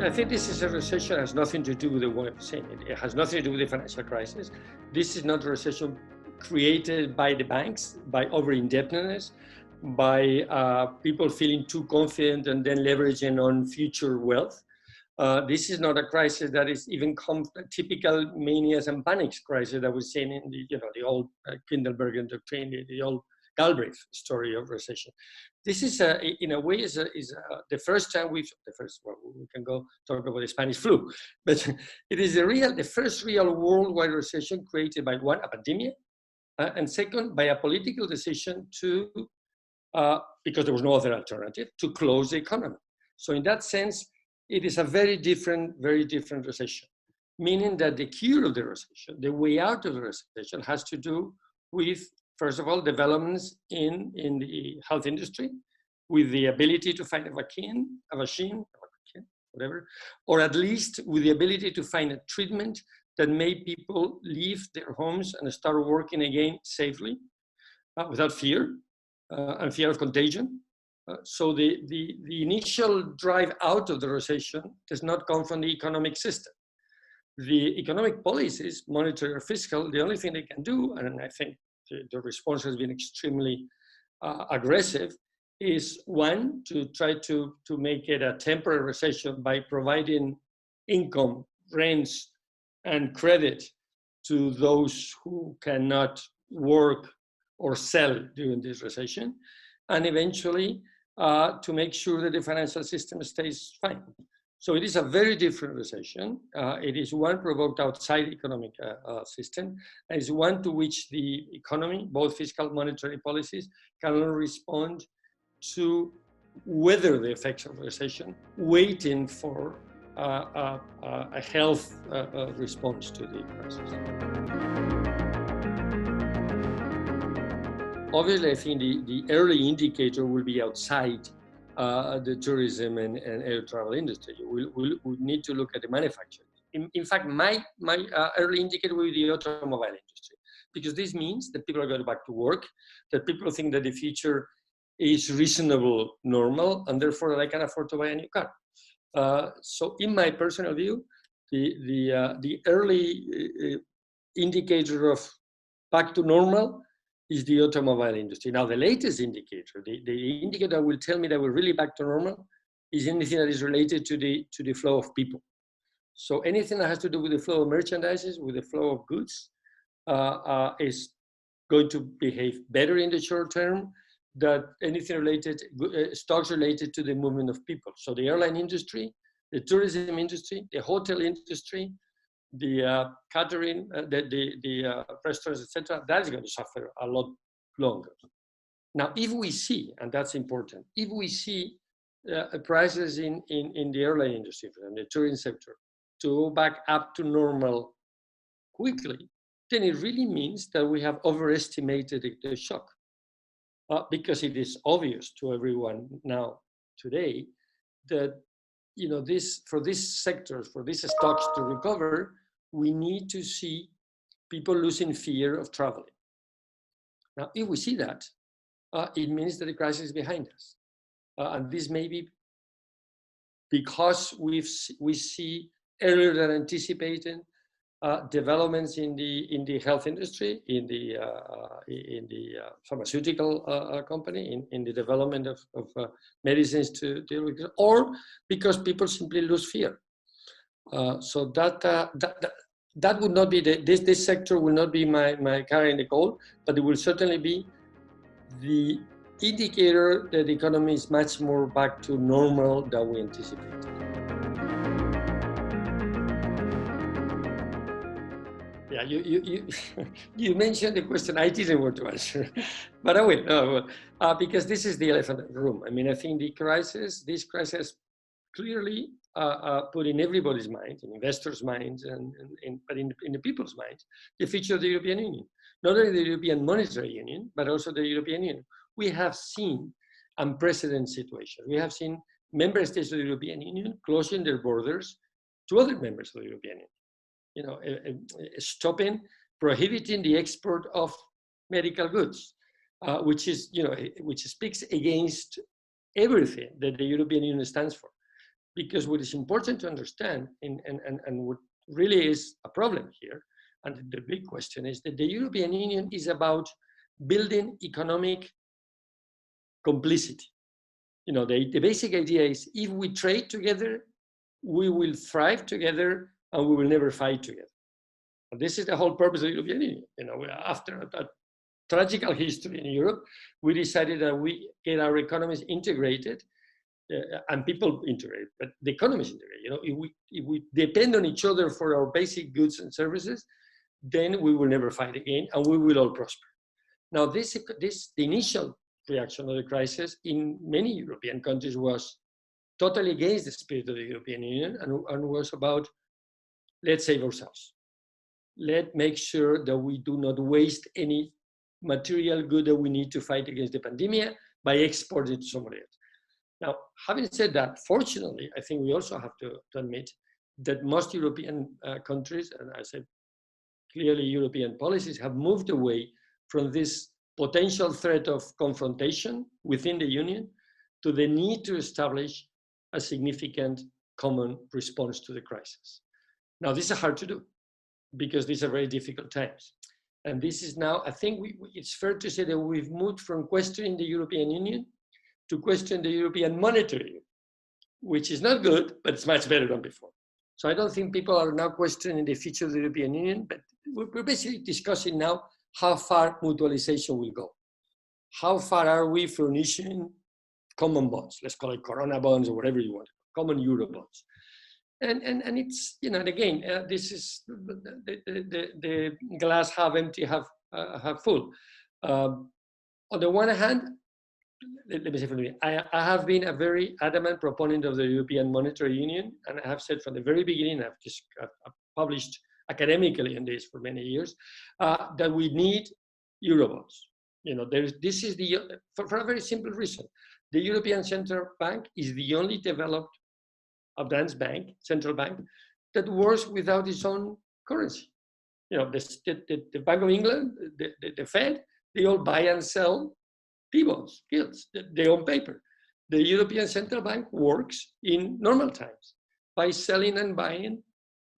I think this is a recession has nothing to do with the way of saying it. It has nothing to do with the financial crisis. This is not a recession created by the banks, by over-indebtedness, by people feeling too confident and then leveraging on future wealth. This is not a crisis that is even typical manias and panics crisis that we've seen in the old Kindleberger doctrine, the old Galbraith story of recession. This is, in a way, is the first time we can go talk about the Spanish flu, but it is the first real worldwide recession created by one, a pandemic, and second, by a political decision to, because there was no other alternative, to close the economy. So in that sense, it is a very different recession, meaning that the cure of the recession, the way out of the recession, has to do with, first of all, developments in the health industry, with the ability to find a vaccine, whatever, or at least with the ability to find a treatment that made people leave their homes and start working again safely, without fear and fear of contagion. So the initial drive out of the recession does not come from the economic system. The economic policies, monetary or fiscal, the only thing they can do, and I think the response has been extremely aggressive, is one, to try to make it a temporary recession by providing income, rents, and credit to those who cannot work or sell during this recession, and eventually to make sure that the financial system stays fine. So it is a very different recession. It is one provoked outside the economic system, and it's one to which the economy, both fiscal and monetary policies, can only respond to weather the effects of recession, waiting for a health response to the crisis. Obviously, I think the early indicator will be outside the tourism and air travel industry. We'll need to look at the manufacturing. In fact, my early indicator will be the automobile industry, because this means that people are going back to work, that people think that the future is reasonable, normal, and therefore they can afford to buy a new car. So in my personal view, the early indicator of back to normal is the automobile industry. Now, the latest indicator, the indicator that will tell me that we're really back to normal, is anything that is related to the flow of people. So anything that has to do with the flow of merchandise, with the flow of goods, is going to behave better in the short term than anything related, stocks related to the movement of people. So the airline industry, the tourism industry, the hotel industry, the catering, the restaurants, etc., that is going to suffer a lot longer. Now, if we see, and that's important, if we see prices in the airline industry and the tourism sector to go back up to normal quickly, then it really means that we have overestimated the shock. Because it is obvious to everyone now today that for these sectors, for these stocks to recover, we need to see people losing fear of traveling. Now, if we see that, it means that the crisis is behind us. And this may be because we see earlier than anticipated developments in the health industry, in the pharmaceutical company, in the development of medicines to deal with it, or because people simply lose fear. So that would not be this sector will not be my carrying the goal, but it will certainly be the indicator that the economy is much more back to normal than we anticipated. Yeah, you mentioned the question I didn't want to answer, but I will, because this is the elephant in the room. I mean, I think this crisis clearly put in everybody's mind, in investors' minds, but in the people's minds, the future of the European Union. Not only the European Monetary Union, but also the European Union. We have seen unprecedented situations. We have seen member states of the European Union closing their borders to other members of the European Union. Prohibiting the export of medical goods, which speaks against everything that the European Union stands for. Because what is important to understand, and what really is a problem here, and the big question is that the European Union is about building economic complicity. You know, the basic idea is if we trade together, we will thrive together and we will never fight together. And this is the whole purpose of the European Union. You know, after a tragical history in Europe, we decided that we get our economies integrated and people integrate, but the economies integrate. You know, if we depend on each other for our basic goods and services, then we will never fight again and we will all prosper. Now, the initial reaction of the crisis in many European countries was totally against the spirit of the European Union and was about, let's save ourselves. Let's make sure that we do not waste any material good that we need to fight against the pandemic by exporting it to somebody else. Now, having said that, fortunately, I think we also have to admit that most European countries, and I said clearly European policies, have moved away from this potential threat of confrontation within the Union to the need to establish a significant common response to the crisis. Now, this is hard to do because these are very difficult times. And this is now, I think it's fair to say that we've moved from questioning the European Union to question the European monetary union, which is not good, but it's much better than before. So I don't think people are now questioning the future of the European Union, but we're basically discussing now how far mutualization will go. How far are we from issuing common bonds? Let's call it Corona bonds or whatever you want, common Euro bonds. And it's, you know, and again, this is the glass half empty, half full. On the one hand, let me say from the beginning, I have been a very adamant proponent of the European Monetary Union, and I have said from the very beginning, I've published academically on this for many years, that we need Eurobonds. You know, this is for a very simple reason. The European Central Bank is the only developed advanced bank, central bank, that works without its own currency. You know, the Bank of England, the Fed, they all buy and sell T-bonds, gilts, their own paper. The European Central Bank works in normal times by selling and buying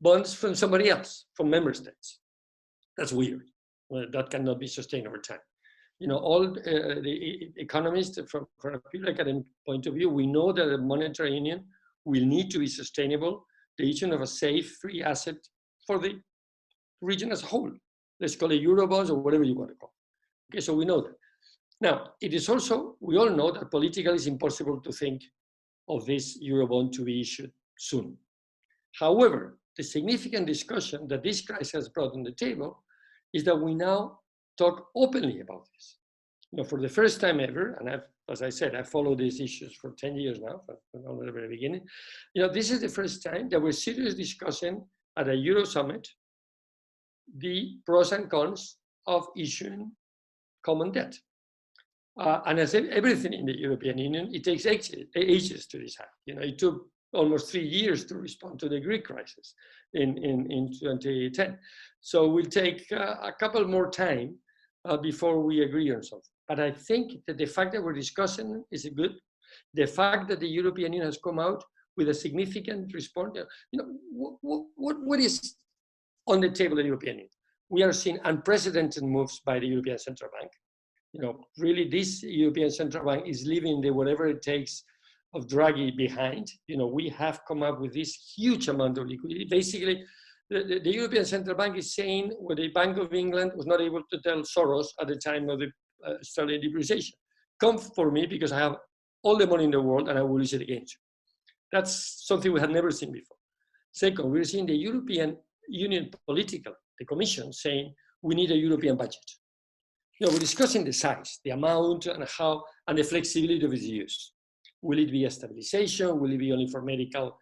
bonds from somebody else, from member states. That's weird. Well, that cannot be sustained over time. You know, all the economists, from a pure academic point of view, we know that the monetary union will need to be sustainable, the issue of a safe, free asset for the region as a whole. Let's call it Eurobonds or whatever you want to call it. Okay, so we know that. Now, it is also, we all know that politically it's impossible to think of this Eurobond to be issued soon. However, the significant discussion that this crisis has brought on the table is that we now talk openly about this. You know, for the first time ever, and as I said, I followed these issues for 10 years now, from the very beginning. You know, this is the first time that we're seriously discussing at a Euro summit the pros and cons of issuing common debt. And as everything in the European Union, it takes ages to decide. You know, it took almost 3 years to respond to the Greek crisis in 2010. So we'll take a couple more time before we agree on something. But I think that the fact that we're discussing is good. The fact that the European Union has come out with a significant response, you know, what is on the table of the European Union? We are seeing unprecedented moves by the European Central Bank. You know, really, this European Central Bank is leaving the whatever it takes of Draghi behind. You know, we have come up with this huge amount of liquidity. Basically, the European Central Bank is saying what the Bank of England was not able to tell Soros at the time of the sterling depreciation. Come for me because I have all the money in the world and I will use it against you. That's something we had never seen before. Second, we're seeing the European Union political, the Commission, saying we need a European budget. You know, we're discussing the size, the amount, and how, and the flexibility of its use. Will it be a stabilization? Will it be only for medical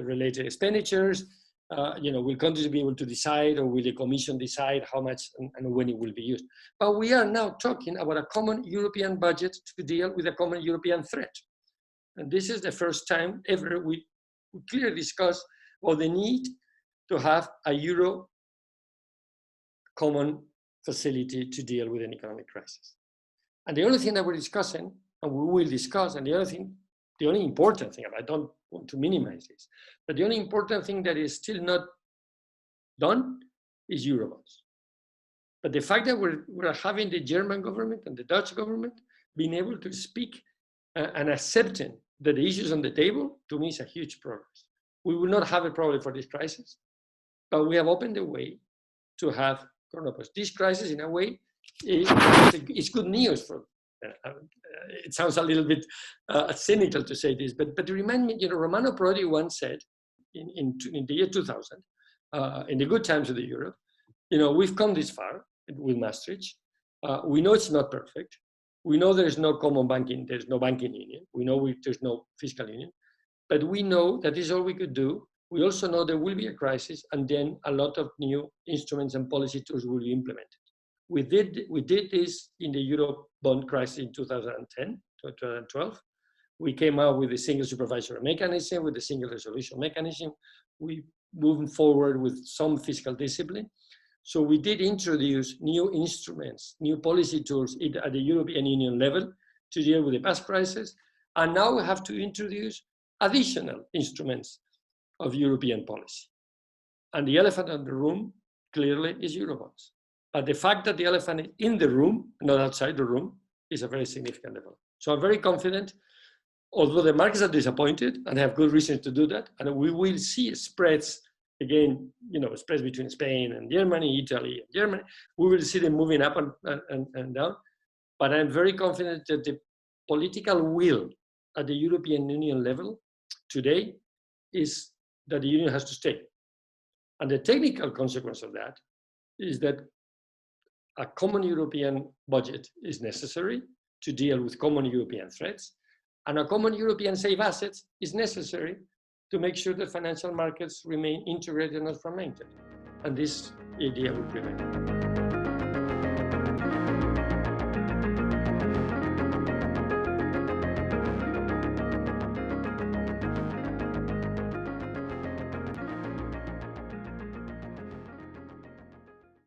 related expenditures? You know, will countries be able to decide, or will the Commission decide how much and when it will be used? But we are now talking about a common European budget to deal with a common European threat. And this is the first time ever we clearly discuss about the need to have a Euro common facility to deal with an economic crisis. And the only thing that we're discussing, and we will discuss, and the other thing the only important thing, I don't want to minimize this, but the only important thing that is still not done is Eurobonds. But the fact that we're having the German government and the Dutch government being able to speak and accepting that the issues on the table, to me, is a huge progress. We will not have a problem for this crisis, but we have opened the way to have coronavirus. This crisis, in a way, is good news for. It sounds a little bit cynical to say this, but remind me, Romano Prodi once said in the year 2000, in the good times of the euro, we've come this far with Maastricht. We know it's not perfect. We know there's no common banking, there's no banking union. We know there's no fiscal union, but we know that is all we could do. We also know there will be a crisis, and then a lot of new instruments and policy tools will be implemented. We did this in the Euro bond crisis in 2010, 2012. We came out with a single supervisory mechanism, with a single resolution mechanism. We moved forward with some fiscal discipline. So we did introduce new instruments, new policy tools at the European Union level to deal with the past crisis. And now we have to introduce additional instruments of European policy. And the elephant in the room clearly is Eurobonds. But the fact that the elephant is in the room, not outside the room, is a very significant development. So I'm very confident, although the markets are disappointed and have good reasons to do that, and we will see spreads again, spreads between Spain and Germany, Italy and Germany. We will see them moving up and down. But I'm very confident that the political will at the European Union level today is that the Union has to stay. And the technical consequence of that is that a common European budget is necessary to deal with common European threats, and a common European safe assets is necessary to make sure that financial markets remain integrated and not fragmented. And this idea will prevail.